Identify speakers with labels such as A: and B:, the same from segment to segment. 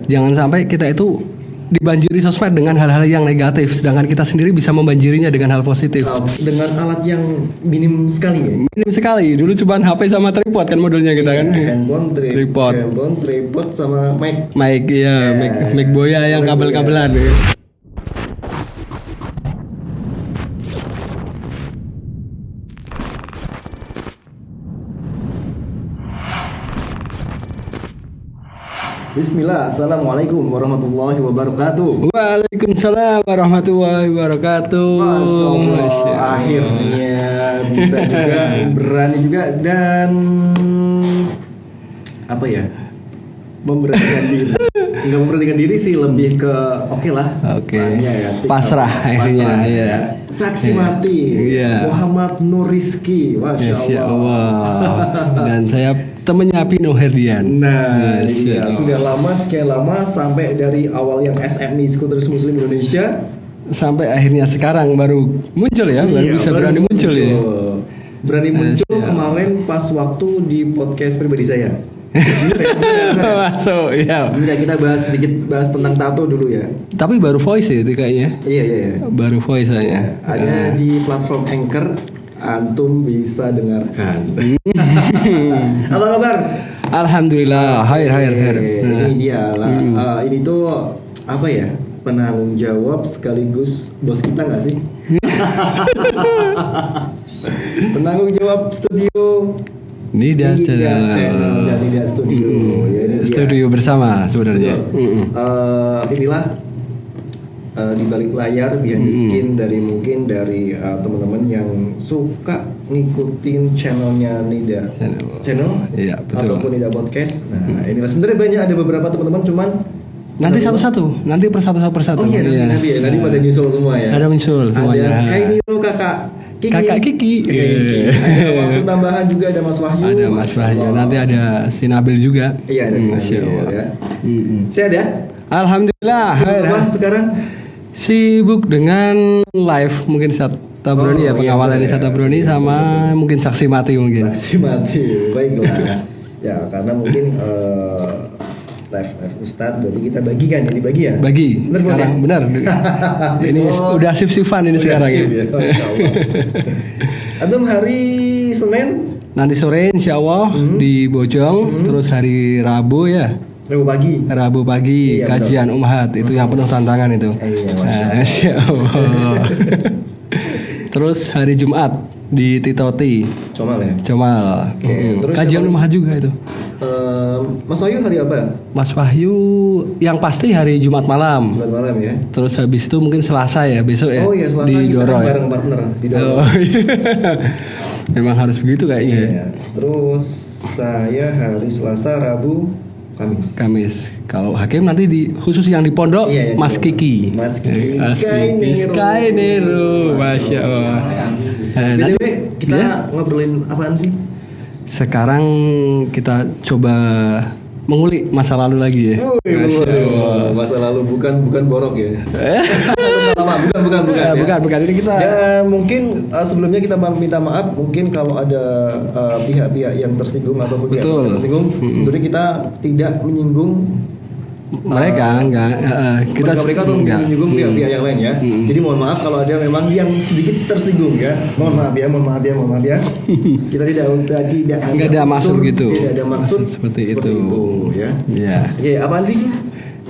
A: Jangan sampai kita itu dibanjiri sosmed dengan hal-hal yang negatif, sedangkan kita sendiri bisa membanjirinya dengan hal positif.
B: Dengan alat yang minim sekali ya.
A: Minim sekali. Dulu cuma HP sama tripod kan modulnya kita kan.
B: Handphone, tripod sama mic.
A: Mic ya, mic boya yang kabel-kabelan.
B: Bismillah, assalamualaikum warahmatullahi wabarakatuh.
A: Waalaikumsalam warahmatullahi wabarakatuh.
B: Masya Allah, akhirnya bisa juga, berani juga dan apa ya, memberanikan diri. Enggak memberanikan diri sih, lebih ke oke lah.
A: Ya, pasrah akhirnya ya.
B: Saksi mati Muhammad Nur Rizky, Masya Allah.
A: Dan saya temennya Pino Herdian.
B: Nah, iya. Sudah lama, sekian lama, sampai dari awal yang SMI Skuterus Muslim Indonesia
A: sampai akhirnya sekarang baru muncul ya, baru bisa berani muncul ya.
B: Berani muncul kemarin pas waktu di podcast pribadi saya.
A: Masuk ya.
B: Kita bahas tentang tato dulu ya.
A: Tapi baru voice ya itu kayaknya.
B: Iya.
A: Baru voice aja.
B: Ada di platform Anchor, antum bisa dengarkan. Apa kabar?
A: Alhamdulillah, khair.
B: Ini dia lah. Ini tuh apa ya? Penanggung jawab sekaligus bos kita nggak sih? Penanggung jawab studio
A: Nida Channel
B: dan Nida Studio.
A: Studio bersama sebenarnya.
B: Inilah di balik layar behind the scene dari teman-teman yang suka ngikutin channelnya Nida Channel,
A: iya, betul.
B: Ataupun Nida Podcast. Nah, inilah sebenarnya banyak, ada beberapa teman-teman, cuman
A: nanti satu-satu, nanti persatu.
B: Oh iya, nanti pada nyusul semua ya.
A: Ada muncul semuanya.
B: Ada Sky Niro, Kakak Kiki. Ada waktu tambahan juga, ada Mas Wahyu.
A: Ada Mas Wahyu. Nanti ada si Nabil juga.
B: Iya, ada si Nabil ya. Sehat ya?
A: Alhamdulillah.
B: Sekarang
A: sibuk dengan live mungkin Satabroni pengawalan di Satabroni sama mungkin saksi mati mungkin.
B: Saksi mati, baiklah. Ya, karena mungkin live Ustadz, berarti kita bagikan, ini dibagi ya?
A: Bagi, sekarang benar. Ini udah sip-sipan ini sekarang ya.
B: Masya Allah. Antum hari Senin?
A: Nanti sore insya Allah di Bojong, terus hari Rabu ya. Rabu pagi iya, kajian Umhat itu yang penuh tantangan itu. Masya Allah. Terus hari Jumat di Titoti. Comal. Terus kajian Umhat juga itu.
B: Mas Wahyu hari apa?
A: Mas Wahyu yang pasti hari Jumat malam.
B: Jumat malam ya.
A: Terus habis itu mungkin Selasa ya, besok ya.
B: Oh iya, Selasa
A: di Doro ya.
B: Bareng partner di Doro.
A: Memang harus begitu kayaknya.
B: Iya. Terus saya hari Selasa, Rabu, Kamis. Kalau Hakim nanti khusus yang di pondok, Mas Kiki. Sky Nero. Masya Allah. Nanti kita ngobrolin apaan sih?
A: Sekarang kita coba mengulik masa lalu lagi ya.
B: Masa lalu bukan borok ya. Bukan. Ini kita. Ya mungkin sebelumnya kita minta maaf mungkin kalau ada pihak-pihak yang tersinggung ataupun pihak yang tersinggung. Sebenarnya kita tidak menyinggung
A: mereka kita
B: menyinggung pihak-pihak yang lain ya. Jadi mohon maaf kalau ada memang yang sedikit tersinggung ya. Mohon maaf ya. Kita tidak
A: ada maksud gitu.
B: Tidak ada maksud
A: seperti itu
B: ya.
A: Iya.
B: Oke, apaan sih?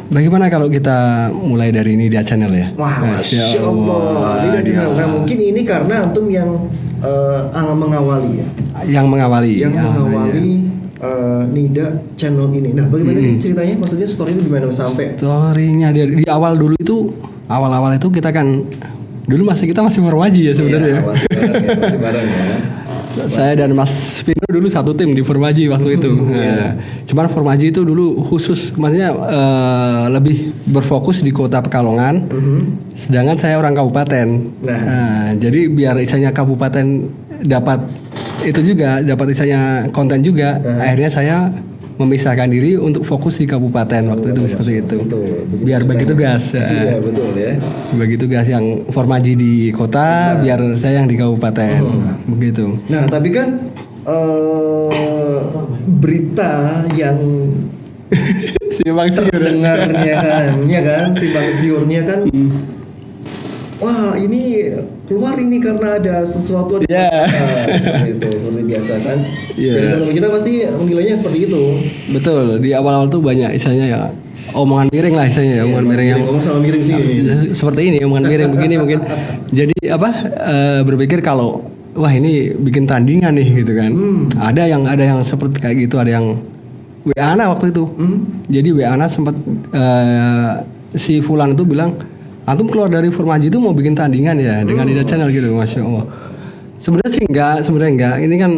A: Bagaimana kalau kita mulai dari Nida Channel ya?
B: Wah, Masya Allah. Nida Channel. Nah, mungkin ini karena antum yang mengawali ya.
A: Yang mengawali
B: Nida Channel ini. Nah, bagaimana sih ceritanya? Maksudnya story itu gimana sampai?
A: Storynya dari awal itu kita kan dulu masih Formaji ya sebenarnya.
B: Masih bareng ya.
A: Saya dan Mas Pino dulu satu tim di Formaji waktu itu. Cuman Formaji itu dulu khusus, maksudnya lebih berfokus di kota Pekalongan. Sedangkan saya orang kabupaten. Jadi biar isanya kabupaten dapat itu juga, dapat isanya konten juga. Akhirnya saya memisahkan diri untuk fokus di kabupaten waktu itu seperti itu. Biar bagi tugas.
B: Iya, betul ya.
A: Bagi tugas yang Formaji di kota, biar saya yang di kabupaten. Begitu.
B: Nah, tapi kan berita yang
A: Simpang siur.
B: Dengarnya kan, ya kan, simpang siurnya kan. Wah, ini keluar ini karena ada sesuatu seperti itu, seperti biasa kan. Jadi teman kita pasti menilainya seperti itu.
A: Betul, di awal-awal tuh banyak istilahnya ya omongan miring lah istilahnya, omongan miring yang
B: ngomong sama miring sih.
A: Seperti ini omongan miring begini mungkin. Jadi berpikir kalau wah ini bikin tandingan nih gitu kan. Ada yang seperti kayak gitu, ada yang WA Ana waktu itu. Jadi WA Ana sempat si Fulan itu bilang, antum keluar dari Formaji itu mau bikin tandingan ya dengan Ida Channel gitu, masya Allah. Sebenarnya enggak. Ini kan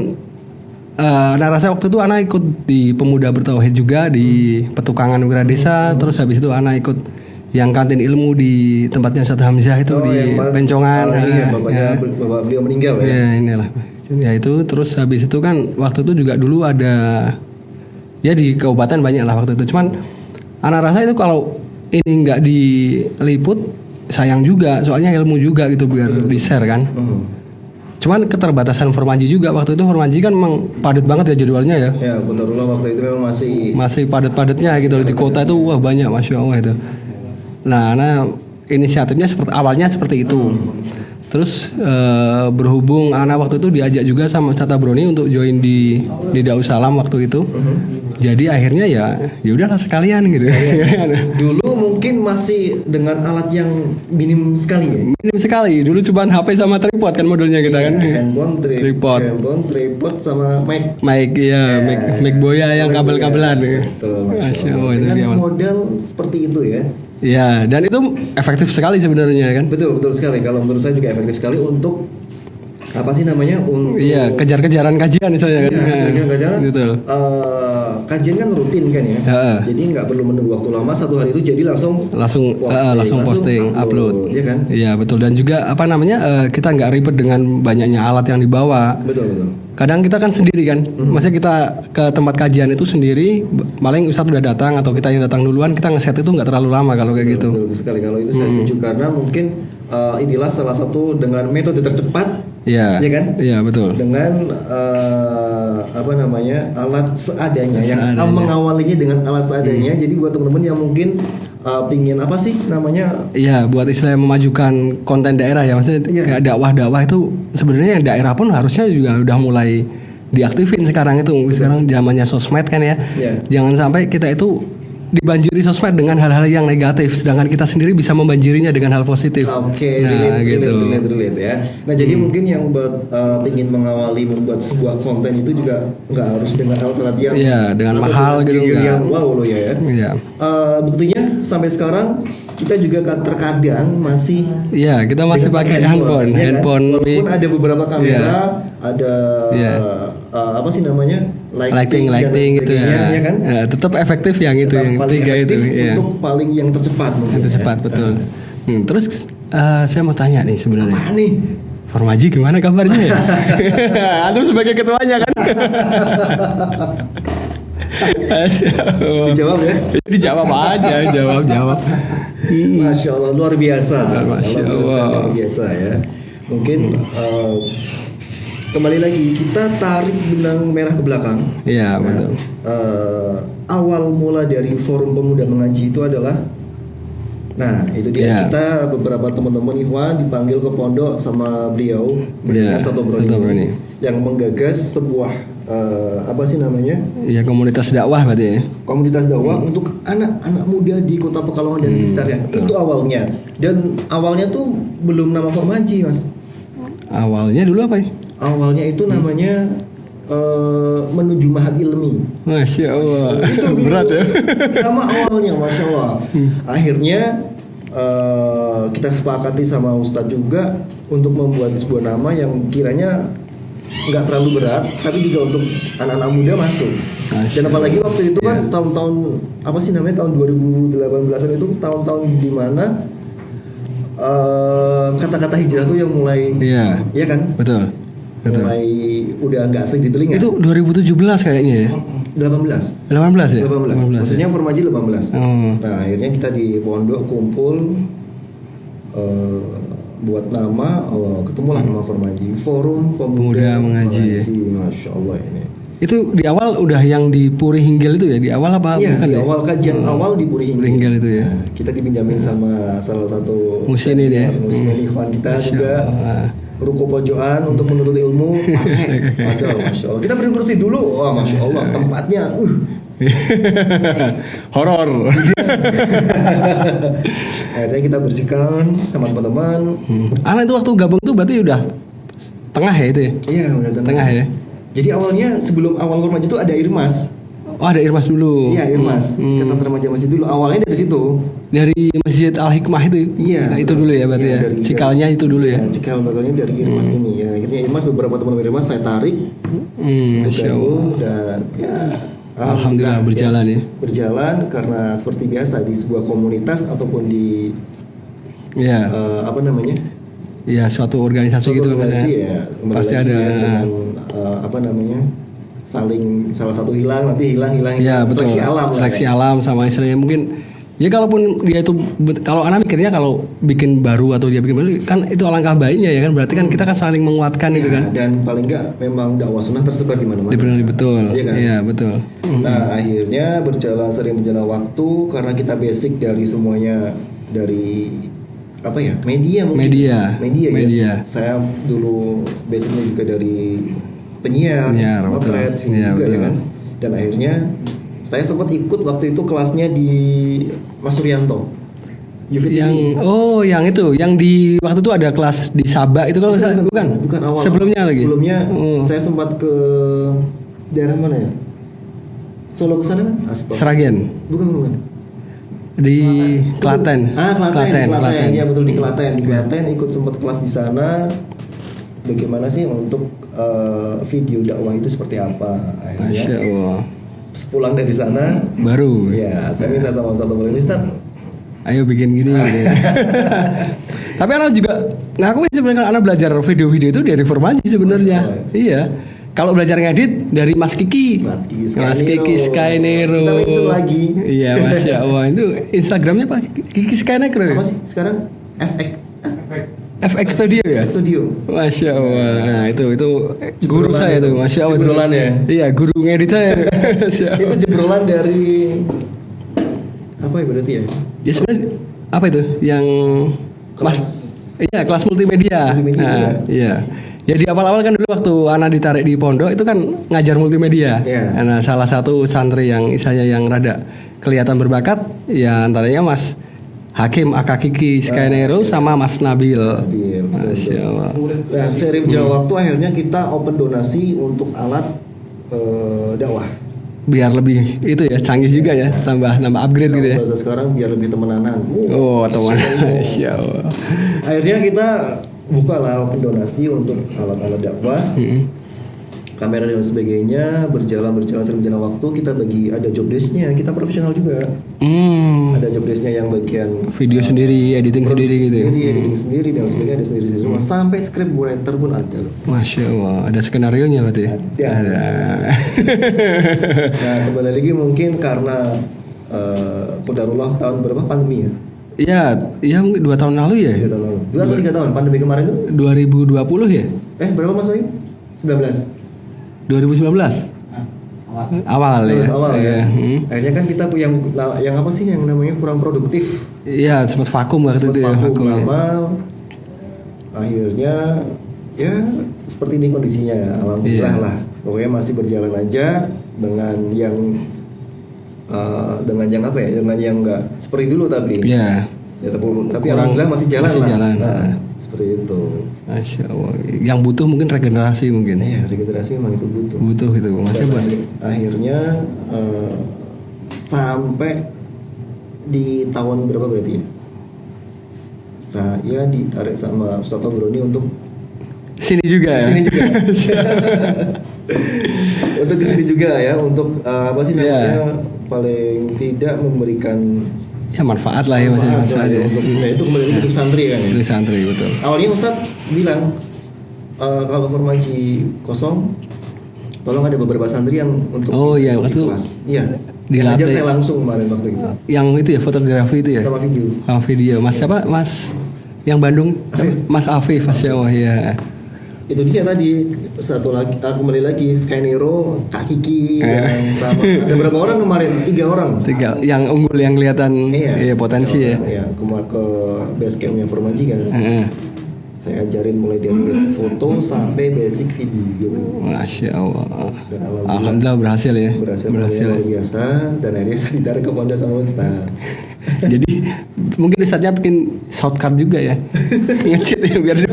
A: rasa waktu itu Ana ikut di Pemuda Bertauhid juga di Petukangan Wira Desa, terus habis itu Ana ikut yang kantin ilmu di tempatnya Ustaz Hamzah itu di Bencongan.
B: Bapak beliau meninggal ya.
A: Ya inilah. Ya itu terus habis itu kan waktu itu juga dulu ada ya di kabupaten banyak lah waktu itu. Cuman Ana rasa itu kalau ini nggak diliput sayang juga, soalnya ilmu juga gitu biar di share kan. Cuman keterbatasan Formaji juga waktu itu. Formaji kan memang padat banget ya jadwalnya ya.
B: Ya Kodarullah waktu itu memang masih
A: padat-padatnya gitu di kota itu wah banyak, masya Allah itu. Nah inisiatifnya awalnya seperti itu. Terus berhubung Ana waktu itu diajak juga sama Ustaz Broni untuk join di Darussalam waktu itu. Jadi akhirnya ya udahlah sekalian gitu.
B: Dulu mungkin masih dengan alat yang minim sekali ya.
A: Minim sekali. Dulu cuma HP sama tripod kan modelnya kita kan.
B: Handphone, tripod sama mic.
A: Mic ya, mic boya yang kabel-kabelan.
B: Betul. Masya Allah. Dengan model seperti itu ya.
A: Ya, dan itu efektif sekali sebenarnya kan.
B: Betul sekali. Kalau menurut saya juga efektif sekali untuk apa sih namanya?
A: Iya, kejar-kejaran kajian misalnya kan.
B: Kejar-kejaran.
A: Betul.
B: Kajian kan rutin kan ya. Jadi nggak perlu menunggu waktu lama, satu hari itu jadi langsung
A: posting, upload.
B: Iya kan?
A: Iya, betul. Dan juga kita nggak ribet dengan banyaknya alat yang dibawa.
B: Betul.
A: Kadang kita kan sendiri kan. Maksudnya kita ke tempat kajian itu sendiri, paling Ustadz udah datang atau kita yang datang duluan, kita ngeset itu nggak terlalu lama kalau kayak gitu.
B: Betul sekali, kalau itu saya setuju karena mungkin inilah salah satu dengan metode tercepat.
A: Iya.
B: Ya kan?
A: Iya, betul.
B: Dengan alat seadanya yang mengawalinya dengan alat seadanya. Jadi buat teman-teman yang mungkin pingin apa sih namanya?
A: Iya, buat istilah memajukan konten daerah ya, maksudnya kayak dakwah itu sebenarnya daerah pun harusnya juga udah mulai diaktifin sekarang itu. Sekarang zamannya sosmed kan ya. Jangan sampai kita itu dibanjiri sosmed dengan hal-hal yang negatif, sedangkan kita sendiri bisa membanjirinya dengan hal positif.
B: Oke, relate ya. Nah jadi mungkin yang buat ingin mengawali membuat sebuah konten itu juga nggak harus dengan alat-alat yang
A: dengan mahal gitu
B: yang wow loh ya.
A: Iya.
B: Buktinya sampai sekarang kita juga terkadang masih
A: kita masih pakai handphone.
B: Walaupun ada beberapa kamera, ada apa sih namanya?
A: Lighting gitu ya kan? Tetap efektif yang itu, yang tiga itu
B: untuk paling yang tercepat mungkin.
A: Yang tercepat betul. Terus saya mau tanya nih sebenarnya.
B: Apa nih?
A: Formaji gimana kabarnya ya? Antum sebagai ketuanya kan?
B: Dijawab ya?
A: Dijawab aja, jawab.
B: Masya Allah, luar biasa.
A: Masya Allah.
B: Luar biasa ya. Mungkin kembali lagi kita tarik benang merah ke belakang.
A: Iya, betul.
B: Awal mula dari Forum Pemuda Mengaji itu adalah, itu dia kita beberapa teman-teman Ikhwan dipanggil ke pondok sama beliau, Ustaz Broni, yang menggagas sebuah apa sih namanya? Iya,
A: komunitas dakwah berarti ya.
B: Komunitas dakwah untuk anak-anak muda di Kota Pekalongan dan sekitarnya. Itu awalnya. Dan awalnya tuh belum nama Formaji, Mas.
A: Awalnya dulu apa ya?
B: Awalnya itu namanya menuju Mahad Ilmi.
A: Masya Allah. Itu berat ya.
B: Nama awalnya, Masya Allah. Akhirnya kita sepakati sama Ustadz juga untuk membuat sebuah nama yang kiranya nggak terlalu berat, tapi juga untuk anak-anak muda masuk. Dan apalagi waktu itu kan tahun-tahun apa sih namanya, tahun 2018an itu tahun-tahun di mana kata-kata hijrah tuh yang mulai, iya kan?
A: Betul.
B: Mulai udah nggak asing di telinga.
A: Itu 2017 kayaknya ya.
B: 18
A: ya?
B: 18. Maksudnya Formaji 18. Nah, akhirnya kita di pondok kumpul buat nama, ketemulah nama Formaji, Forum Pemuda
A: Mengaji.
B: Masya Allah ini.
A: Itu di awal udah yang di Puri Hinggil itu ya, di awal apa
B: Iya,
A: bukan
B: di
A: ya?
B: awal kajian awal di Puri
A: Puri Hinggil itu ya.
B: Nah, kita dipinjamin sama salah satu
A: Musin ini ya.
B: Musin Ikhwan kita
A: Masya
B: juga.
A: Allah.
B: Ruko pojokan untuk menuntut ilmu. Waduh, Masya Allah. Kita bersih dulu. Wah, Masya Allah, tempatnya.
A: Horor.
B: Akhirnya kita bersihkan sama teman-teman.
A: Anak itu waktu gabung tuh berarti udah tengah ya itu ya?
B: Iya, udah
A: Tengah ya.
B: Jadi awalnya sebelum awal remaja itu ada Irmas.
A: Oh, ada Irmas dulu.
B: Iya, Irmas. Ikatan Remaja Masjid dulu. Awalnya dari situ.
A: Dari Masjid Al Hikmah itu.
B: Iya.
A: Nah, itu dulu ya berarti ya. Cikalnya itu dulu ya.
B: Cikal bakalnya dari Irmas ini ya. Akhirnya Irmas beberapa teman Irmas saya tarik.
A: Masya Allah.
B: Dan ya,
A: Alhamdulillah berjalan ya.
B: Berjalan karena seperti biasa di sebuah komunitas ataupun di
A: Iya.
B: apa namanya?
A: Ya suatu organisasi gitu kan
B: organisasi
A: ya.
B: ya.
A: Pasti ada.
B: Dengan, apa namanya? Saling salah satu hilang nanti hilang.
A: Ya betul.
B: Seleksi alam.
A: Seleksi alam sama istilahnya mungkin. Ya kalaupun dia itu kalau anak mikirnya kalau bikin baru atau dia bikin baru kan itu alangkah baiknya ya kan berarti kan kita kan saling menguatkan itu kan.
B: Dan paling enggak memang dakwah sunnah tersebar di mana-mana.
A: Betul.
B: Iya kan?
A: Iya betul.
B: Nah akhirnya sering berjalan waktu karena kita basic dari semuanya dari apa ya media mungkin. Media. Ya. Saya dulu basicnya juga dari penyiar potret
A: ya,
B: juga
A: betul.
B: ya kan. Dan akhirnya saya sempat ikut waktu itu kelasnya di Mas Suryanto.
A: Yang itu, yang di waktu itu ada kelas di Sabah itu kan
B: bukan awal.
A: Sebelumnya
B: saya sempat ke daerah mana ya? Solo ke sana kan?
A: Seragen.
B: Bukan.
A: Di Klaten.
B: Klaten. Ya betul di Klaten. Di Klaten ikut sempat kelas di sana. Bagaimana sih untuk video dakwah itu seperti apa? Akhirnya,
A: Masya Allah.
B: Pulang dari sana
A: baru.
B: Ya, saya minta sama satu murid Ustaz.
A: Ayo bikin gini. Tapi anak juga ngaku sebenarnya anak belajar video-video itu dari Formaji sebenarnya. Iya. Kalau belajar ngedit dari Mas Kiki Skynero.
B: Kita lagi.
A: Iya, Masya Allah. Itu Instagramnya Pak Kiki Skynero.
B: Apa sih sekarang?
A: FX Studio ya?
B: Studio.
A: Masya Allah. Nah itu guru saya tuh, Masya Allah.
B: Jebrolan ya?
A: Iya, guru ngedit saya.
B: Itu jebrolan dari apa ya berarti ya?
A: Ya sebenarnya apa itu? Yang kelas multimedia. Nah, iya. Ya di awal-awal kan dulu waktu anak ditarik di pondok itu kan ngajar multimedia.
B: Yeah.
A: Nah, salah satu santri yang isanya yang rada kelihatan berbakat ya antaranya Mas Hakim Akakiki Skynero sama Mas Nabil. Masya Allah.
B: Nah, dari berjalan waktu akhirnya kita open donasi untuk alat dakwah.
A: Biar lebih itu ya canggih juga ya, tambah upgrade gitu ya.
B: Sekarang biar lebih temenanan.
A: Oh, temenan. Masya Allah.
B: Akhirnya kita buka lah open donasi untuk alat-alat dakwah. Kamera dan sebagainya berjalan sering berjalan waktu kita bagi ada job desk-nya, kita profesional juga. Ada job desk-nya yang bagian
A: video sendiri, editing sendiri gitu.
B: Editing sendiri dan sebagainya ada sendiri semua. Sampai script writer pun ada loh.
A: Masya Allah, ada skenario-nya berarti.
B: Ada. Nah, kembali lagi mungkin karena qadarullah tahun berapa pandemi ya?
A: Iya, yang 2 tahun lalu ya?
B: 2 atau 3 tahun pandemi kemarin itu?
A: 2020 ya?
B: Berapa Mas Wahyu? 19.
A: 2019 awal ya.
B: Akhirnya kan kita yang apa sih yang namanya kurang produktif.
A: Iya, sempat vakum waktu itu ya.
B: Vakum lama. Akhirnya ya seperti ini kondisinya. Alhamdulillah lah. Pokoknya masih berjalan aja dengan yang apa ya? Dengan yang enggak seperti dulu tapi.
A: Iya.
B: Ya tapi alhamdulillah masih jalan lah. Nah, seperti itu.
A: Masya Allah. Yang butuh mungkin regenerasi mungkin.
B: Iya, regenerasi memang itu butuh.
A: Butuh itu. Masih buat.
B: Akhirnya sampai di tahun berapa berarti ya? Saya ditarik sama Ustaz Tobroni untuk
A: sini juga ya.
B: Sini juga. Untuk kesini juga ya, untuk apa sih namanya? Paling tidak memberikan
A: ya manfaat lah ya Mas aja.
B: Untuk itu kembali lagi untuk santri kan ya.
A: Untuk santri betul.
B: Awalnya Ustaz bilang kalau Formaji kosong, tolong ada beberapa santri yang untuk
A: waktu
B: kelas. Iya.
A: Dilatih.
B: Saya langsung kemarin waktu itu.
A: Yang itu ya fotografi itu ya.
B: Sama video.
A: Video. Mas siapa? Mas yang Bandung.
B: Afif.
A: Mas Afif, Masya Allah ya.
B: itu dia tadi satu lagi, kembali lagi Skynero, Kak Kiki yang sama. Ada berapa orang kemarin? 3 orang.
A: 3 yang unggul yang kelihatan potensi ya.
B: Iya, ke base campnya Formaji kan. Saya ajarin mulai dari basic foto sampai basic video.
A: Masya Allah. Alhamdulillah berhasil ya.
B: Berhasil luar biasa, dan akhirnya saya ditarik ke Pondok sama Ustaz.
A: Jadi mungkin Ustaznya bikin shortcut juga ya. Nge-cheat ya biar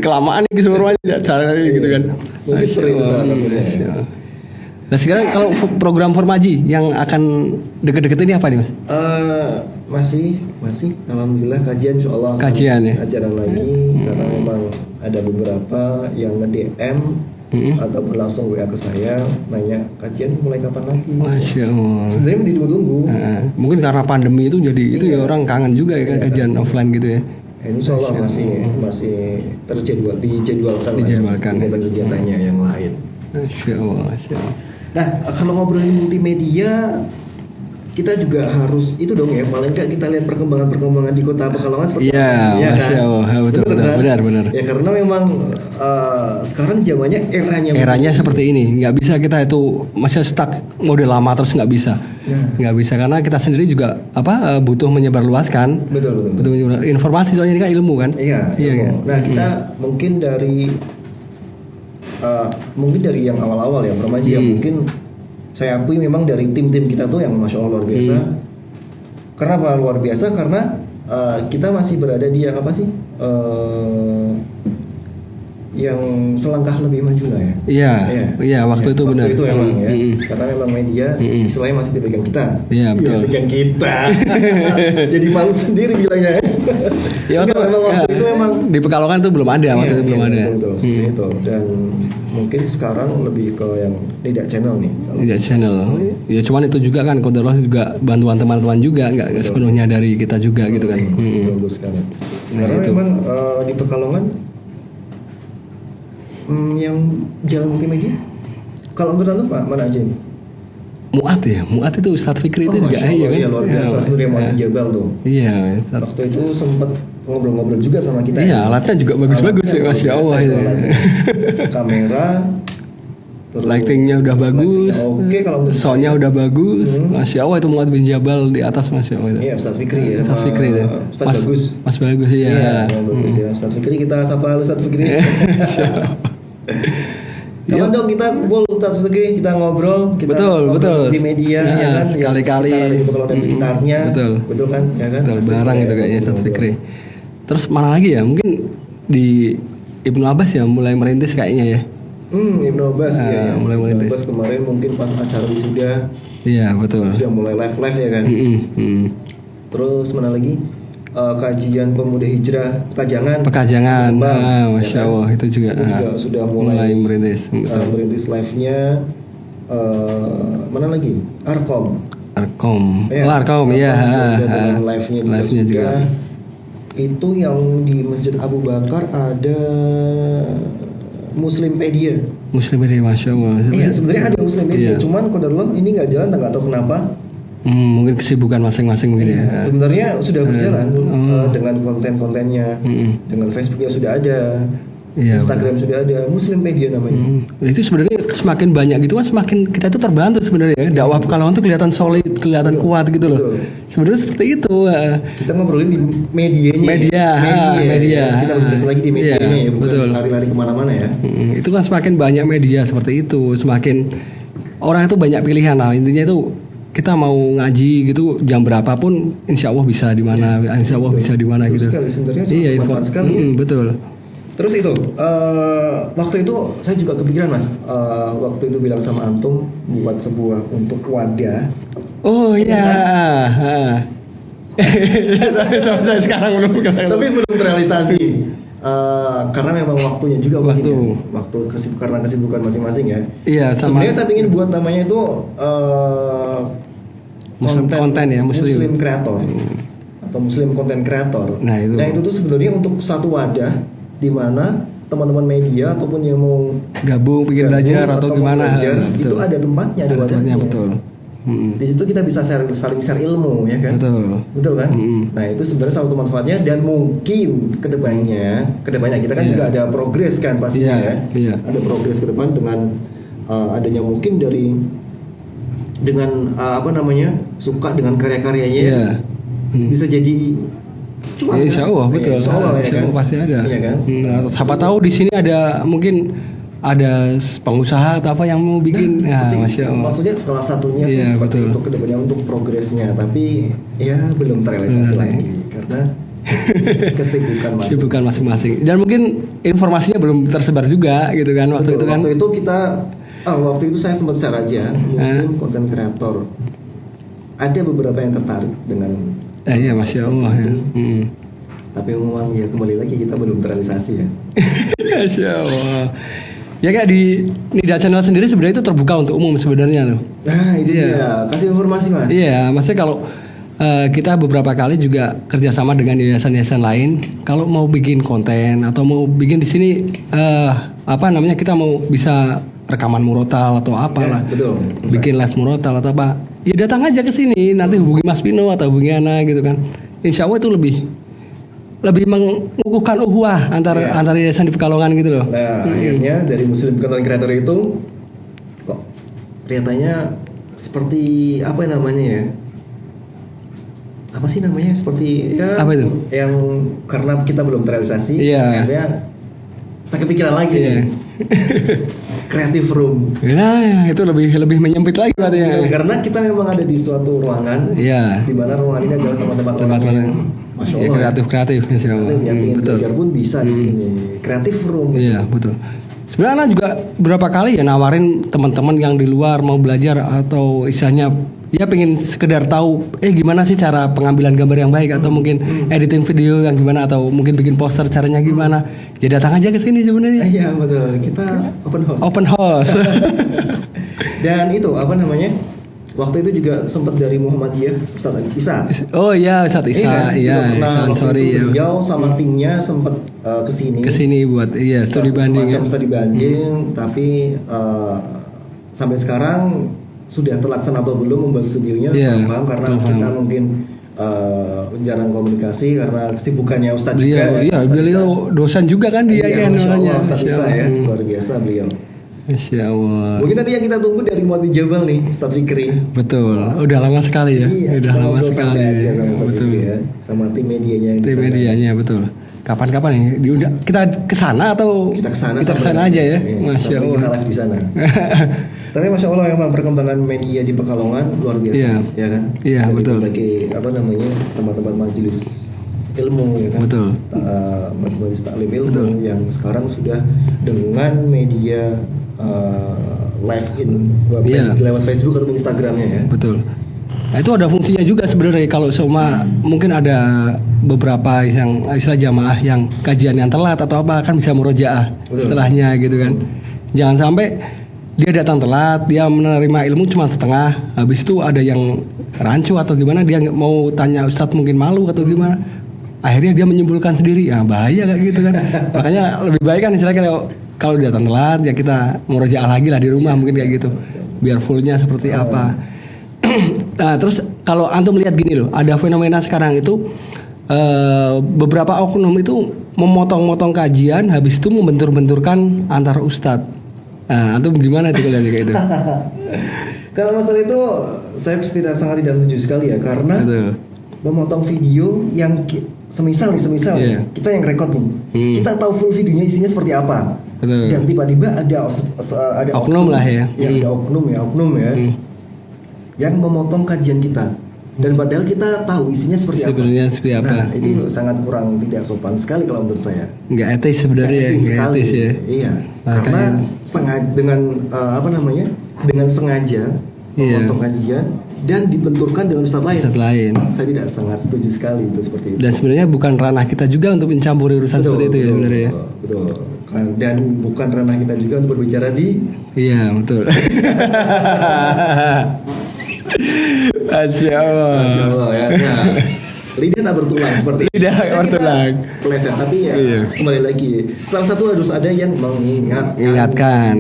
A: kelamaan nih semuanya cara gitu kan.
B: Masya Allah.
A: Nah sekarang kalau program Formaji yang akan deket-deket ini apa nih Mas?
B: Masih alhamdulillah kajian insyaallah.
A: Kajian ya.
B: Ajaran lagi karena memang ada beberapa yang nge-DM ataupun langsung WA ke saya nanya kajian mulai kapan lagi.
A: Masya Allah.
B: Sebenarnya ditunggu-tunggu.
A: Mungkin karena pandemi itu jadi itu ya orang kangen juga ya kan kajian offline gitu ya.
B: Insya Allah masih dijadwalkan kegiatan-kegiatannya yang lain.
A: Masya Allah.
B: Nah, kalau ngobrolin multimedia, kita juga harus itu dong ya, paling nggak kita lihat perkembangan di Kota Pekalongan seperti apa.
A: Iya, Masya Allah, benar.
B: Ya karena memang sekarang zamannya eranya
A: seperti ini, nggak bisa kita itu masih stuck model lama terus nggak bisa. Nggak bisa karena kita sendiri juga butuh menyebarluaskan.
B: Betul.
A: Butuh menyebar informasi, soalnya ini kan ilmu kan.
B: Iya. Nah kita mungkin dari yang awal-awal ya Formaji ya, mungkin saya akui memang dari tim-tim kita tuh yang Masya Allah luar biasa. Kenapa luar biasa? Karena kita masih berada di yang apa sih? Yang selangkah lebih maju lah ya. Iya, waktu itu benar. Waktu itu emang ya. Karena memang media istilahnya masih dipegang kita.
A: Iya, betul.
B: Dipegang kita. Jadi malu sendiri bilangnya.
A: Ya waktu itu memang di Pekalongan tuh belum ada, waktu itu belum ada.
B: Betul, itu. Dan mungkin sekarang lebih ke yang Lidak Channel nih.
A: Lidak Channel. Ya cuman itu juga kan Qadarullah juga bantuan teman-teman juga, nggak sepenuhnya dari kita juga gitu kan.
B: Betul sekali. Karena memang di Pekalongan yang jalan multimedia kalau menurut Pak mana aja nih?
A: Muat itu Ustadz Fikri itu juga
B: iya luar biasa tuh dia mau Jabal tuh.
A: Iya,
B: waktu itu sempat ngobrol-ngobrol juga sama kita.
A: Iya, alatnya juga bagus-bagus ya, Masya Allah itu.
B: Kamera,
A: lightingnya udah bagus.
B: Oke, kalau
A: soundnya udah bagus. Masya Allah itu Muat bin Jabal di atas, Masya Allah itu.
B: Iya, Ustadz Fikri ya.
A: Ustadz Fikri itu. Mas bagus
B: iya. Bagus ya. Ustadz Fikri, kita sapa Ustadz Fikri. Kapan dong kita kumpul Ustadz Fikri, kita ngobrol, kita
A: betul
B: di media ya kan,
A: sekali-kali
B: dan sekitarnya.
A: Betul
B: kan ya kan.
A: Betul, barang itu kayaknya Ustadz Fikri. Terus mana lagi ya? Mungkin di Ibnu Abbas ya mulai merintis kayaknya ya.
B: Ibnu Abbas ya.
A: Mulai merintis.
B: Ibnu Abbas kemarin mungkin pas acara wisuda.
A: Iya, betul.
B: Sudah mulai live ya kan. Terus mana lagi? Kajian pemuda hijrah Pekajangan.
A: Masya Allah itu juga
B: sudah mulai
A: merintis.
B: Merintis live-nya. Mana lagi? Arkom ya. Live-nya juga. Itu yang di Masjid Abu Bakar ada Muslimedia,
A: Masya Allah.
B: Iya, sebenarnya ada Muslimedia, cuman Qadarullah ini nggak jalan, nggak tahu kenapa.
A: Mungkin kesibukan masing-masing mungkin ya.
B: Sebenarnya sudah berjalan dengan konten-kontennya, dengan Facebooknya sudah ada, Instagram sudah ada, Muslimedia namanya.
A: Itu sebenarnya semakin banyak gitu kan, semakin kita itu terbantu sebenarnya. Dakwah Pekalongan itu kelihatan solid, kelihatan kuat gitu loh. Sebenarnya seperti itu.
B: Kita ngobrolin di medianya.
A: Media.
B: Kita bahas lagi di medianya ya, bukan lari-lari kemana-mana ya.
A: Itu kan semakin banyak media seperti itu, semakin orang itu banyak pilihan lah. Intinya itu kita mau ngaji gitu jam berapapun, insya Allah bisa di mana, insya Allah bisa di mana gitu.
B: Iya, sekali.
A: Betul.
B: Terus itu, waktu itu saya juga kepikiran Mas, waktu itu bilang sama Antum buat sebuah untuk wadah.
A: Oh iya. Saya sekarang belum.
B: Tapi belum terrealisasi. Karena memang waktunya juga karena kesibukan masing-masing ya.
A: Iya, sama.
B: Sebenarnya saya ingin buat namanya itu
A: konten ya, Muslim
B: kreator atau Muslim konten kreator.
A: Nah itu
B: tuh sebenarnya untuk satu wadah di mana teman-teman media ataupun yang mau
A: gabung, bikin belajar atau gimana
B: itu ada tempatnya,
A: betul.
B: Di situ kita bisa saling share ilmu ya kan. Betul kan. Nah itu sebenarnya salah satu manfaatnya, dan mungkin kedepannya kita kan juga ada progres kan pastinya ada progres ke depan dengan adanya mungkin dengan suka dengan karya-karyanya bisa jadi cuan.
A: Insya Allah betul. Insya Allah pasti ada. Iya kan? Siapa tahu di sini ada mungkin ada pengusaha atau apa yang mau bikin. Masya Allah.
B: Maksudnya salah satunya seperti untuk kedepannya untuk progresnya, tapi ya belum terrealisasi lagi karena kesibukan masing-masing.
A: Dan mungkin informasinya belum tersebar juga gitu kan waktu itu kan.
B: Waktu itu saya sempat share aja Muslim content creator. Ada beberapa yang tertarik dengan
A: iya Masya Allah ya.
B: Tapi memang ya kembali lagi kita belum terrealisasi ya.
A: Masya Allah. Ya kayak di Nida Channel sendiri sebenarnya itu terbuka untuk umum sebenarnya loh.
B: Nah itu dia, kasih informasi Mas.
A: Iya, maksudnya kalau kita beberapa kali juga kerjasama dengan yayasan-yayasan lain. Kalau mau bikin konten atau mau bikin di sini kita mau bisa rekaman murotal atau apalah, bikin live murotal atau apa, ya datang aja ke sini, nanti hubungi Mas Pino atau hubungi Ana gitu kan. Insya Allah itu lebih mengukuhkan uhuah antara yayasan di Pekalongan gitu loh.
B: Nah akhirnya dari Muslim Content Creator itu kok kelihatannya seperti apa namanya ya? Apa sih namanya? Seperti
A: apa itu?
B: Yang karena kita belum terrealisasi, akhirnya saya kepikiran lagi nih. Creative room.
A: Nah, itu lebih menyempit lagi berarti ya.
B: Karena kita memang ada di suatu ruangan. Di mana ruangan ini adalah tempat-tempat yang Masya Allah.
A: Kreatif Masya Allah.
B: Yang ingin belajar pun bisa di sini. Creative room.
A: Iya, betul. Sebenarnya Ana juga berapa kali ya nawarin teman-teman yang di luar mau belajar atau istilahnya pengen sekedar tahu gimana sih cara pengambilan gambar yang baik atau mungkin editing video yang gimana atau mungkin bikin poster caranya gimana. Ya datang aja ke sini sebenarnya.
B: Iya betul. Kita open house. Dan itu waktu itu juga sempat dari Muhammadiyah Ustadz Isa.
A: Oh iya Ustadz Isa. Iya. Sorry ya.
B: Beliau sama timnya sempat kesini
A: buat studi banding.
B: Studi banding. Tapi sampai sekarang sudah terlaksana atau belum membuat studionya karena kita mungkin jarang komunikasi karena kesibukannya Ustadz juga.
A: Iya, beliau dosen juga kan dia kan
B: namanya. Ustadz Isa ya, luar biasa beliau.
A: Masya Allah.
B: Mungkin tadi yang kita tunggu dari Muhammad Jabal nih, Ustadz Fikri.
A: Betul, udah lama sekali ya. Udah lama sekali.
B: Betul. Ya. Sama tim medianya.
A: Tim medianya betul. Kapan-kapan nih diundang kita kesana atau kita kesana aja ya. Masya Allah.
B: Kita live di sana. Tapi Masya Allah memang perkembangan media di Pekalongan luar biasa, ya kan?
A: Iya betul.
B: Sebagai tempat-tempat majelis ilmu, ya kan?
A: Betul.
B: Majelis taklim ilmu yang sekarang sudah dengan media live lewat Facebook atau Instagramnya ya.
A: Betul. Nah, itu ada fungsinya juga sebenarnya kalau mungkin ada beberapa yang istilah jamaah yang kajian yang telat atau apa kan bisa murojaah setelahnya gitu kan. Jangan sampai dia datang telat, dia menerima ilmu cuma setengah, habis itu ada yang rancu atau gimana, dia mau tanya Ustadz mungkin malu atau gimana, akhirnya dia menyimpulkan sendiri, bahaya kayak gitu kan. Makanya lebih baik kan istilahnya kalau dia datang telat ya kita murojaah lagi lah di rumah mungkin kayak gitu, biar fullnya seperti apa. Nah terus kalau antum melihat gini loh, ada fenomena sekarang itu beberapa oknum itu memotong-motong kajian, habis itu membentur-benturkan antar ustadz. Nah, antum gimana tuh kalau kayak itu?
B: Kalau masalah itu saya sangat tidak setuju sekali ya, karena memotong video yang semisal kita yang rekod nih, kita tahu full videonya isinya seperti apa, dan tiba-tiba ada
A: oknum lah ya,
B: ada oknum ya, yang memotong kajian kita. Dan padahal kita tahu isinya seperti apa. Nah, itu sangat kurang tidak sopan sekali kalau menurut saya.
A: Nggak etis sebenarnya, nggak etis ya.
B: Iya. Karena dengan dengan sengaja memotong kajian dan dibenturkan dengan ustadz lain. Saya tidak sangat setuju sekali itu seperti itu.
A: Dan sebenarnya bukan ranah kita juga untuk mencampuri urusan seperti itu ya sebenarnya.
B: Betul. Dan bukan ranah kita juga untuk berbicara di.
A: Iya betul. Masya Allah
B: ya. lidah tak bertulang seperti
A: lidah bertulang.
B: Pleset, tapi ya kembali lagi. Salah satu harus ada yang
A: mengingatkan. Ya kan?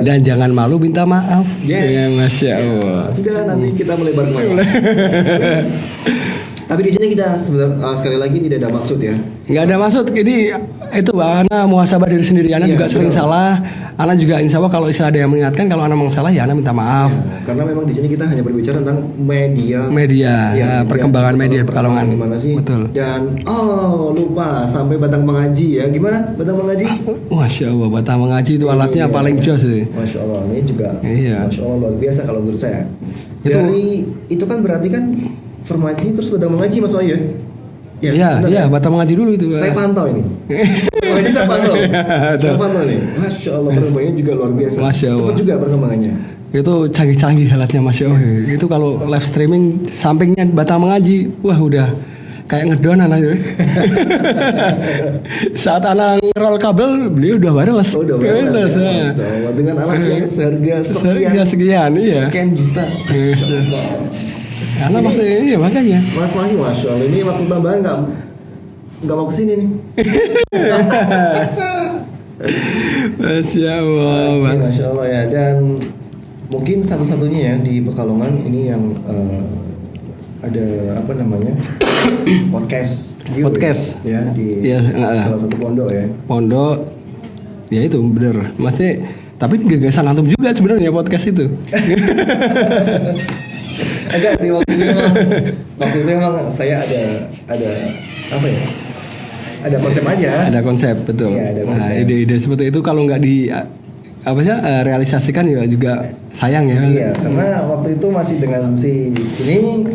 A: Dan jangan malu minta maaf. Ya, Masya Allah.
B: Sudah nanti kita melebar kemana. Tapi di sini kita sebenarnya sekali lagi tidak ada maksud ya.
A: Nggak ada maksud. Jadi itu Ana muhasabah diri sendiri. Ana juga sering salah. Ana juga insya Allah kalau ada yang mengingatkan, kalau Ana salah ya Ana minta maaf.
B: Ya, karena memang di sini kita hanya berbicara tentang media,
A: perkembangan media Pekalongan.
B: Gimana sih?
A: Betul.
B: Dan lupa sampai batang mengaji ya. Gimana batang mengaji?
A: Masya Allah, batang mengaji itu alatnya paling jos sih.
B: Masya Allah, ini juga. Masya Allah luar biasa kalau menurut saya. Itu kan berarti kan Formaji terus batang mengaji Mas Wahyu.
A: Iya, batang mengaji dulu itu.
B: Saya pantau ini. Mengaji saya pantau. Saya pantau nih. Masya Allah, perkembangannya juga luar biasa.
A: Masya Allah.
B: Cepat juga perkembangannya.
A: Itu canggih-canggih alatnya Masya Allah. Itu kalau live streaming sampingnya batang mengaji, wah udah kayak ngedon anak. Saat anak ngerol kabel, beliau udah wireless.
B: Udah wireless. Ya. Dengan alat yang seharga
A: sekian, iya.
B: Sekian juta.
A: Karena masih ini ya makanya.
B: Mas Wahyu, Masya Allah, ini waktu tambahan nggak mau kesini nih.
A: Masya Allah.
B: Masya Allah ya. Dan mungkin satu-satunya ya di Pekalongan ini yang ada apa namanya podcast.
A: Ya
B: di salah satu pondok ya.
A: Pondok. Ya itu bener. Masih. Tapi gagasan antum juga sebenarnya podcast itu.
B: Enggak sih waktu itu memang saya ada apa ya? Ada konsep aja.
A: Ada konsep, betul.
B: Iya, ada konsep.
A: Nah, ide-ide seperti itu kalau nggak realisasikan ya juga sayang ya.
B: Iya, karena waktu itu masih dengan si ini.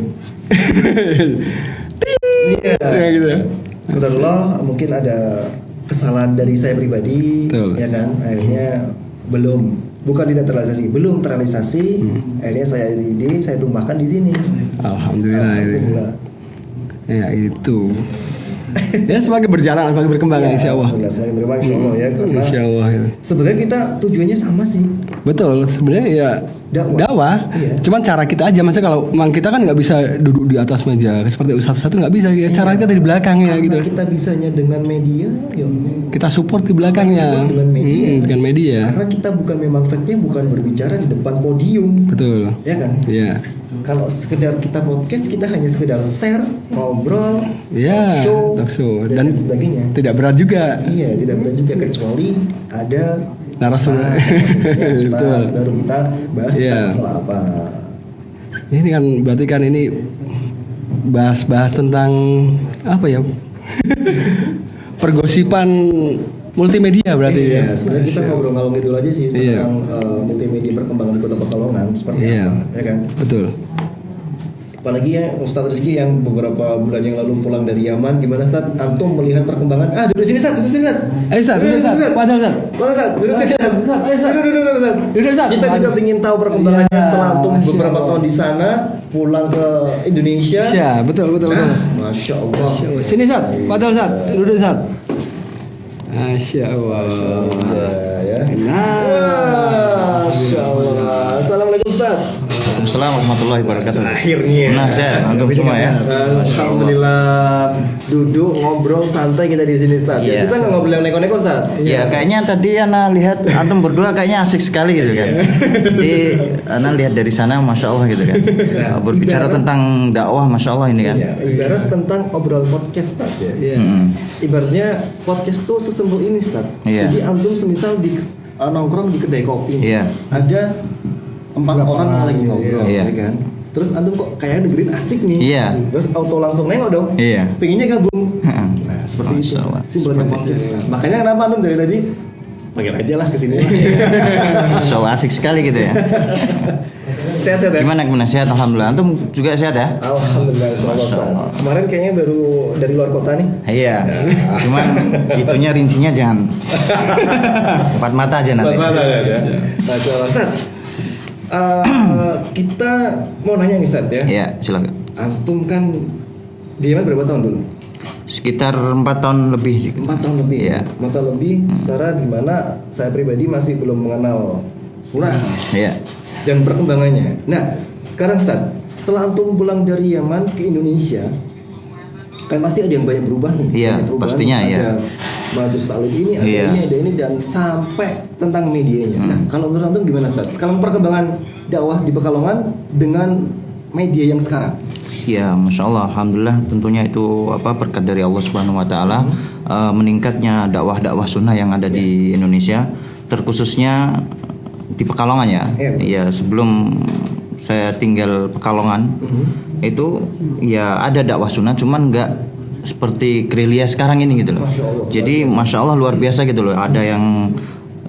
B: Iya gitu. Betul, mungkin ada kesalahan dari saya pribadi,
A: betul.
B: Ya kan? Akhirnya bukan tidak terrealisasi, belum terrealisasi. Akhirnya saya tumbahkan di sini.
A: Alhamdulillah. Ya itu. Ya semakin berjalan, semakin berkembang ya, insya Allah.
B: Semakin berkembang insya Allah ya. Karena
A: insya Allah. Ya.
B: Sebenarnya kita tujuannya sama sih.
A: Betul, sebenarnya ya dakwah.
B: Iya.
A: Cuman cara kita aja, maksudnya kalau memang kita kan nggak bisa duduk di atas meja seperti ustaz satu nggak bisa. Ya, cara kita di belakangnya gitu.
B: Kita bisanya dengan media.
A: Kita support di belakangnya. Dengan media.
B: Karena kita bukan memang faktnya bukan berbicara di depan podium.
A: Betul.
B: Ya kan?
A: Iya.
B: Kalau sekedar kita podcast, kita hanya sekedar share, ngobrol,
A: talk show dan
B: sebagainya.
A: Tidak berat juga.
B: Iya, tidak berat juga kecuali ada
A: narasumber. Betul.
B: Baru kita bahas masalah apa.
A: Ini kan berarti kan ini bahas tentang apa ya? Pergosipan multimedia berarti.
B: Iya, sebenarnya kita ngobrol ngalung itu aja sih tentang multimedia perkembangan Kota Pekalongan seperti apa, ya kan?
A: Betul.
B: Apalagi ya Ustadz Rizky yang beberapa bulan yang lalu pulang dari Yaman, gimana Ustadz? Antum melihat perkembangan? Duduk sini Ustadz, duduk sini Ustadz.
A: Ayo Ustadz, duduk Ustadz. Wajar Ustadz.
B: Ustadz, duduk sini Ustadz. Duduk Ustadz. Kita juga ingin tahu perkembangannya setelah antum beberapa tahun di sana, pulang ke Indonesia.
A: Iya, betul.
B: Masya Allah.
A: Sini Ustadz, wajar Ustadz, duduk Ustadz. Masya Allah.
B: Ya. Masya Allah. Assalamualaikum Ustaz.
C: Waalaikumsalam warahmatullahi wabarakatuh.
B: Akhirnya.
C: Nah, saya antum semua ya.
B: Alhamdulillah. Duduk ngobrol santai kita di sini Ustaz.
C: Iya.
B: Kita nggak ngobrol yang neko-neko Ustaz.
C: Iya, kayaknya tadi Ana lihat antum berdua kayaknya asik sekali gitu kan. Jadi Ana lihat dari sana, masya Allah gitu kan. Berbicara tentang dakwah, masya Allah ini kan.
B: Iya, ibarat tentang obrol podcast Ustaz ya. Iya. Ibaratnya podcast tuh sesimpel ini Ustaz.
C: Iya.
B: Jadi antum semisal di nongkrong di kedai kopi.
C: Iya.
B: Ada 4 orang lagi ngobrol,
C: iya.
B: ya kan? Terus antum kok kayak dengerin asik nih.
C: Iya.
B: Terus auto langsung nengok dong.
C: Iya.
B: Pengennya gabung. Nah, seperti itu. Simpelnya podcast. Makanya kenapa antum dari tadi panggil aja lah kesini.
C: Masya Allah asik sekali gitu ya.
B: Sehat-sehat ya?
C: Gimana sehat? Alhamdulillah. Antum juga sehat ya?
B: Alhamdulillah.
C: Masya Allah.
B: Kemarin kayaknya baru dari luar kota nih.
C: Iya. Cuman itunya rincinya jangan 4 mata aja nanti.
B: 4 mata ya. Masya Allah. Ustaz, kita mau nanya nih Ustaz ya.
C: Iya, silakan.
B: Antum kan di Yaman berapa tahun dulu?
C: Sekitar 4 tahun lebih.
B: 4 tahun lebih.
C: Iya.
B: 4 tahun lebih. Secara dimana saya pribadi masih belum mengenal surah.
C: Iya.
B: Dan perkembangannya. Nah, sekarang Ustaz, setelah antum pulang dari Yaman ke Indonesia, kan pasti ada yang banyak berubah nih.
C: Iya, pastinya ya.
B: Majelis taklim ini, ada ini dan sampai tentang medianya. Nah, kalau menurut antum gimana Ustaz? Sekarang perkembangan dakwah di Pekalongan dengan media yang sekarang.
C: Ya, masya Allah, alhamdulillah, tentunya itu berkat dari Allah Subhanahu Wa Taala, meningkatnya dakwah sunnah yang ada di Indonesia, terkhususnya di Pekalongan ya. Ya, sebelum saya tinggal Pekalongan itu ya ada dakwah sunnah, cuman nggak seperti gerilya sekarang ini gitu loh. Jadi masya Allah luar biasa gitu loh. Ada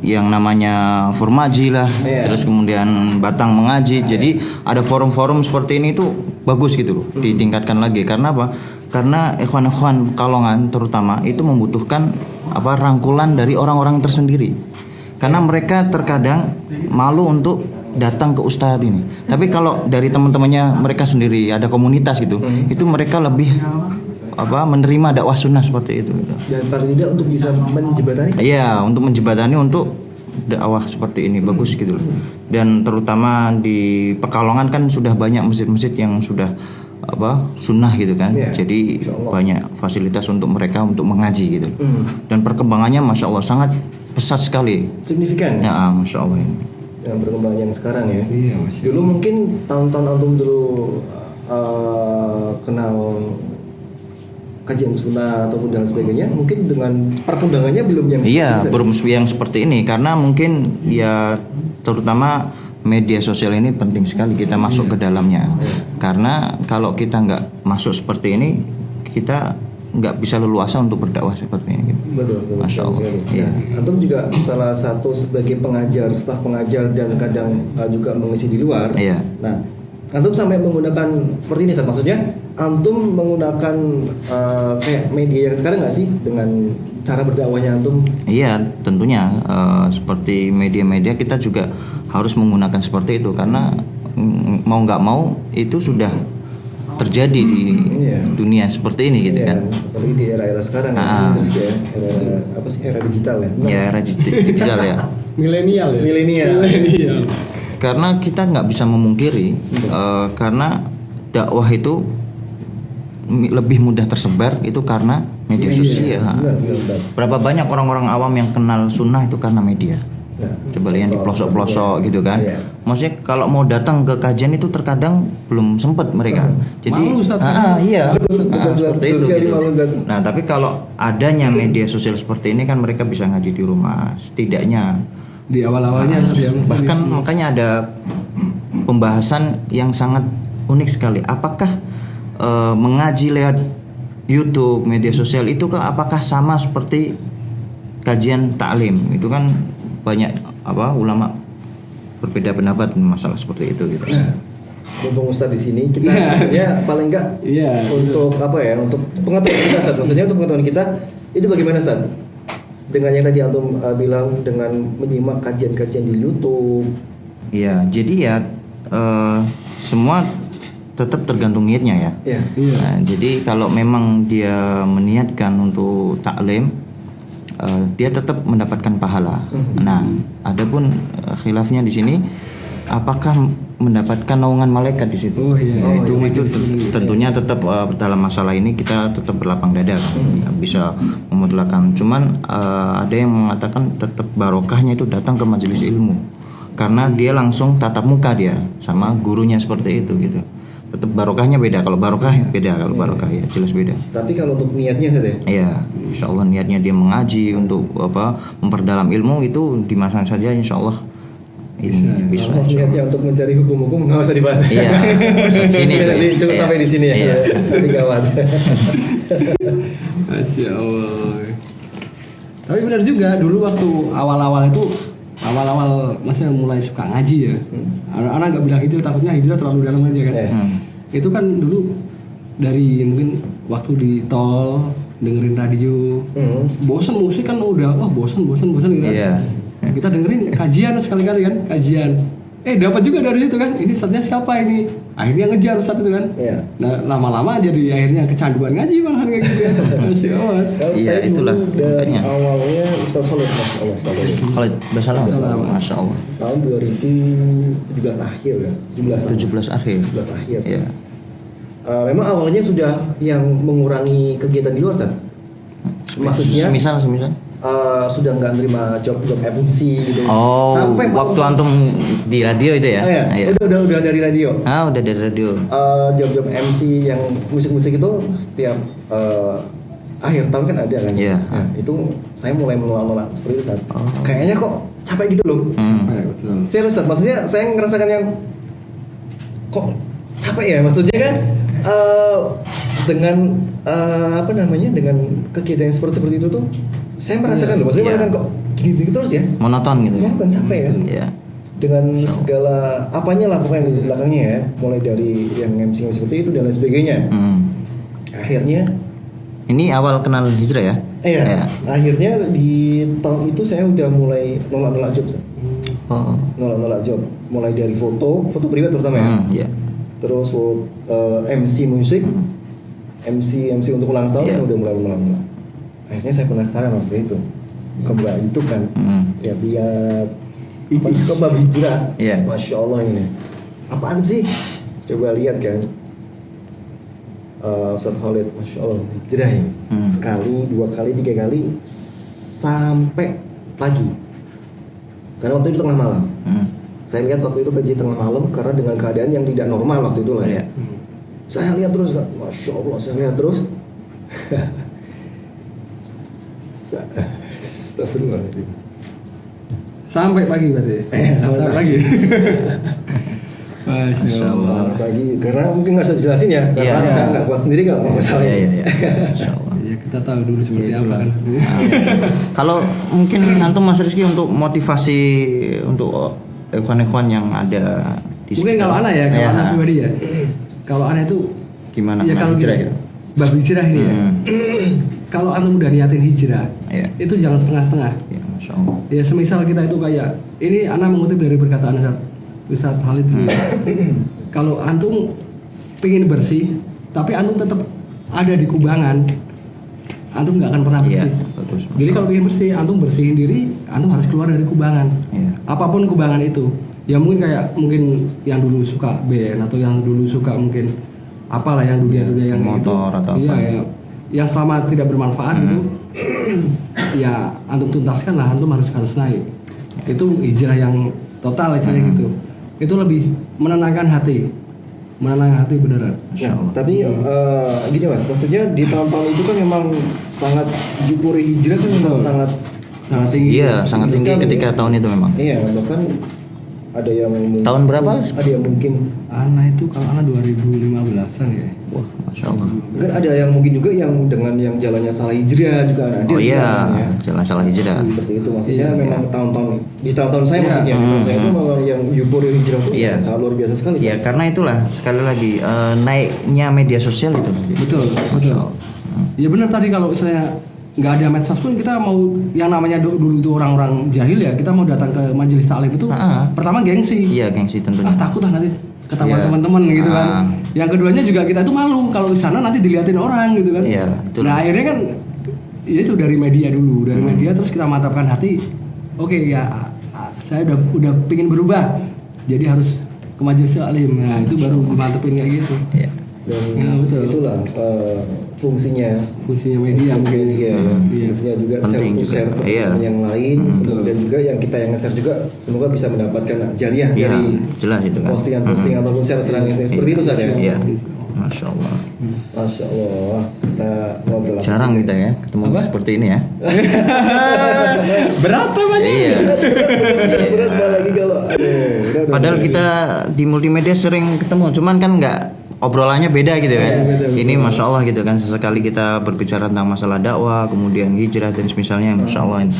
C: yang namanya Formaji lah, terus kemudian Batang Mengaji. Jadi ada forum-forum seperti ini tuh bagus gitu loh, ditingkatkan lagi. Karena apa? Karena ikhwan-ikhwan Pekalongan terutama itu membutuhkan rangkulan dari orang-orang tersendiri. Karena mereka terkadang malu untuk datang ke ustadz ini. Tapi kalau dari teman-temannya mereka sendiri ada komunitas gitu, itu mereka lebih menerima dakwah sunnah seperti itu.
B: Dan paling tidak untuk bisa menjembatani.
C: Iya, untuk menjembatani untuk dakwah seperti ini bagus gitu loh. Dan terutama di Pekalongan kan sudah banyak masjid-masjid yang sudah sunnah gitu kan. Jadi banyak fasilitas untuk mereka untuk mengaji gitu. Dan perkembangannya masya Allah sangat pesat sekali.
B: Signifikan.
C: Ya, masya Allah ini.
B: Yang perkembangan yang sekarang ya.
A: Iya,
B: dulu mungkin tahun-tahun antum dulu kenal kajian sunnah ataupun dan sebagainya, mungkin dengan perkembangannya belum yang
C: belum yang seperti ini, karena mungkin ya terutama media sosial ini penting sekali kita masuk ke dalamnya. Karena kalau kita nggak masuk seperti ini, kita nggak bisa leluasa untuk berdakwah seperti ini.
B: Betul.
C: Masya Allah.
B: Ya. Antum juga salah satu sebagai pengajar, staf pengajar dan kadang juga mengisi di luar.
C: Iya.
B: Nah, antum sampai menggunakan seperti ini, Ustaz. Maksudnya antum menggunakan kayak media yang sekarang nggak sih dengan cara berdakwahnya antum?
C: Iya, tentunya seperti media-media kita juga harus menggunakan seperti itu, karena mau nggak mau itu sudah terjadi di dunia seperti ini gitu kan.
B: Apalagi di era sekarang era digital ya.
C: Ya, era digital ya.
A: Milenial.
C: Karena kita nggak bisa memungkiri karena dakwah itu lebih mudah tersebar itu karena media sosial. Berapa banyak orang-orang awam yang kenal sunnah itu karena media. Coba lihat di pelosok-pelosok gitu kan. Maksudnya kalau mau datang ke kajian itu terkadang belum sempat mereka. Jadi seperti itu gitu. Nah, tapi kalau adanya media sosial seperti ini kan mereka bisa ngaji di rumah setidaknya.
A: Di awal-awalnya
C: bahkan makanya ada pembahasan yang sangat unik sekali. Apakah mengaji lewat YouTube, media sosial itu apakah sama seperti kajian taklim? Itu kan banyak ulama berbeda pendapat masalah seperti itu gitu.
B: Mumpung Ustaz di sini, kita maksudnya paling enggak untuk untuk pengetahuan kita, Ustaz. Maksudnya untuk pengetahuan kita itu bagaimana, Ustaz? Dengan yang tadi antum bilang dengan menyimak kajian-kajian di YouTube.
C: Iya, jadi semua tetap tergantung niatnya ya. Nah, jadi kalau memang dia meniatkan untuk taklim, dia tetap mendapatkan pahala. Nah, adapun khilafnya di sini, apakah mendapatkan naungan malaikat di situ? Itu tentunya tetap dalam masalah ini kita tetap berlapang dada, bisa memutlakan. Cuman ada yang mengatakan tetap barokahnya itu datang ke majelis ilmu, karena dia langsung tatap muka dia sama gurunya seperti itu gitu. Tetap barokahnya beda. Kalau barokah beda, kalau barokah ya jelas beda.
B: Tapi kalau untuk niatnya saja?
C: Iya, insya Allah niatnya dia mengaji untuk memperdalam ilmu itu di masa saja insya Allah ini bisa.
B: Niatnya untuk mencari hukum-hukum nggak usah dibahas.
C: Iya. Sini.
B: Cukup sampai di sini ya.
C: Iya.
B: Nanti gawat.
A: Masya Allah. Tapi benar juga dulu waktu awal-awal masih mulai suka ngaji ya. Anak-anak nggak bilang itu, takutnya hijrah terlalu dalam aja kan. Itu kan dulu dari mungkin waktu di tol dengerin radio, bosan musik kan udah bosan gitu. Kita dengerin kajian sekali-kali kan, kajian. Dapat juga dari situ kan. Ini ustadznya siapa ini? Akhirnya ngejar ustadz itu kan. Nah, lama-lama jadi akhirnya kecanduan ngaji malahan kayak gitu ya. Masya Allah.
C: Iya, itulah makanya.
B: Awalnya Ustaz
C: Khalid Basalam. Masya Allah.
B: Tahun 2017 akhir ya.
C: 17 akhir.
B: Iya. memang awalnya sudah yang mengurangi kegiatan di luar, Ustaz. Maksudnya
C: semisal
B: sudah nggak nerima job MC gitu.
C: Oh, sampai waktu antum di radio itu ya?
B: Iya. Udah dari radio.
C: Udah dari radio.
B: Job MC yang musik-musik itu setiap akhir tahun kan ada kan?
C: Iya.
B: Nah, itu saya mulai menolak seperti itu, Ustaz. Kayaknya kok capek gitu loh.
A: Betul.
B: Serius, Ustaz. Maksudnya saya ngerasakan yang kok capek ya, maksudnya kan dengan dengan kegiatan yang seperti itu tuh saya merasakan loh, maksudnya merasakan kok gini terus ya,
C: monoton gitu.
B: Monoton, capek ya.
C: Iya.
B: Dengan segala apanya lah pokoknya di belakangnya ya, mulai dari yang MC seperti itu dan lain sebagainya. Akhirnya
C: ini awal kenal hijrah ya?
B: Iya. Akhirnya di tahun itu saya udah mulai nolak job. Nolak job, mulai dari foto pribadi terutama ya.
C: Iya.
B: Terus MC musik, MC untuk ulang tahun udah mulai. Akhirnya saya penasaran waktu itu kembali itu kan, lihat kembali hijrah. Masya Allah ini apaan sih? Coba lihat kan, Ustaz Khalid, Masya Allah hijrah ini sekali, 2 kali, 3 kali sampai pagi. Karena waktu itu tengah malam. Saya lihat waktu itu kajian tengah malam karena dengan keadaan yang tidak normal waktu itu lah ya. Saya lihat terus, Masya Allah, saya lihat terus. Astagfirullahaladzim.
A: Sampai pagi berarti. Sampai pagi.
C: Masya Allah.
B: Pagi, karena mungkin nggak usah jelasin ya, karena saya nggak kuat sendiri kalau masalah.
C: Masya Allah.
A: Ya kita tahu dulu seperti apa kan.
C: Kalau mungkin antum Mas Rizky untuk motivasi untuk ikhwan-ikhwan yang ada di
A: mungkin kalau anak ya, kalau anak pribadi ya. Kalau anak itu
C: gimana?
A: Ya kalau hijrah gitu. Bab hijrah ini ya. Kalau antum udah niatin hijrah, itu jangan setengah-setengah.
C: Ya, Masya Allah.
A: Ya semisal kita itu kayak ini anak mengutip dari perkataan Ustaz Khalid. Kalau antum pengen bersih, tapi antum tetap ada di kubangan, antum nggak akan pernah bersih.
C: Bagus,
A: jadi kalau pengen bersih, antum bersihin diri, antum harus keluar dari kubangan. Apapun kubangan itu, ya mungkin yang dulu suka band atau yang dulu suka mungkin apalah yang dunia yang
C: motor
A: itu,
C: atau
A: iya
C: apa.
A: ya, yang selama tidak bermanfaat gitu, ya antum tuntaskan lah, antum harus naik. Itu hijrah yang total istilahnya gitu. Itu lebih menenangkan hati beneran.
B: Tapi gini Mas, maksudnya di tahun-tahun itu kan memang sangat jupuri hijrah kan memang sangat
A: tinggi.
C: Iya, sangat tinggi ketika tahun itu memang.
B: Iya, bahkan ada yang
C: tahun berapa?
B: Ada yang mungkin
A: anak itu kalau anak 2015-an ya.
C: Wah, Masya Allah.
B: Mungkin ada yang mungkin juga yang dengan yang jalannya salah hijrah juga ada.
C: Oh iya, jalan salah hijrah.
B: Seperti itu maksudnya memang tahun-tahun di tahun-tahun saya maksudnya saya itu memang yang euforia hijrah itu sangat luar biasa sekali.
C: Iya, karena itulah sekali lagi naiknya media sosial itu.
A: Betul. Ya benar tadi kalau misalnya nggak ada medsos pun kita mau yang namanya dulu itu orang-orang jahil ya, kita mau datang ke majelis taklim itu pertama gengsi.
C: Iya, gengsi tentunya.
A: Takut nanti ketahuan teman-teman gitu kan. Yang keduanya juga kita itu malu kalau di sana nanti diliatin orang gitu kan.
C: Iya, betul.
A: Nah akhirnya kan ya itu dari media dulu, media terus kita mantapkan hati. Oke, ya saya udah pengen berubah, jadi harus ke majelis taklim. Nah itu baru dimantepin kayak gitu.
C: Iya.
B: Dan itulah fungsinya
A: media mungkin
B: fungsinya juga share ke yang lain, dan juga yang kita yang nge-share juga semoga bisa mendapatkan jariah dari
C: jelas itu kan.
B: postingan ataupun share-share seperti itu saja.
C: Iya. Masya Allah.
B: Masya Allah. Kita ngobrol.
C: Jarang kita ya ketemu seperti ini ya.
A: Berat namanya.
C: Iya.
B: Berat lagi kalau.
C: Padahal kita di multimedia sering ketemu, cuman kan nggak obrolannya beda gitu kan. Ini Masya Allah gitu kan, sesekali kita berbicara tentang masalah dakwah, kemudian hijrah dan semisalnya, Masya Allah ini.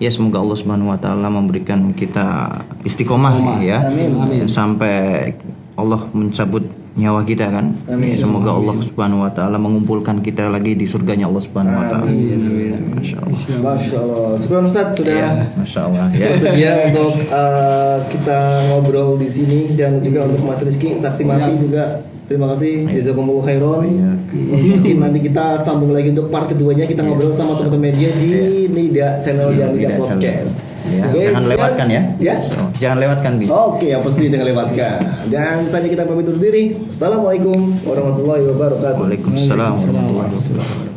C: Ya semoga Allah Subhanahu Wa Taala memberikan kita istiqomah ya. Amin. Sampai Allah mencabut nyawa kita kan. Ya, semoga Allah Subhanahu Wa Taala mengumpulkan kita lagi di surganya Allah Subhanahu Wa Taala. Masya Allah.
B: Masya Allah. Syukur Ustaz sudah.
C: Masya Allah. Ya.
B: Bersedia untuk kita ngobrol di sini dan juga untuk Mas Rizky saksi mati juga. Terima kasih, jazakumullah khairan. Mungkin nanti kita sambung lagi untuk part keduanya, kita ngobrol sama teman-teman media di Nida channel dan Nida Podcast.
C: Ya,
B: Oke,
C: jangan
B: siap.
C: lewatkan ya.
B: Ya.
C: Jangan lewatkan Bi.
B: Oke, yang pasti jangan lewatkan. Dan saja kita pamit undur diri. Assalamualaikum warahmatullahi wabarakatuh.
C: Waalaikumsalam warahmatullahi wabarakatuh.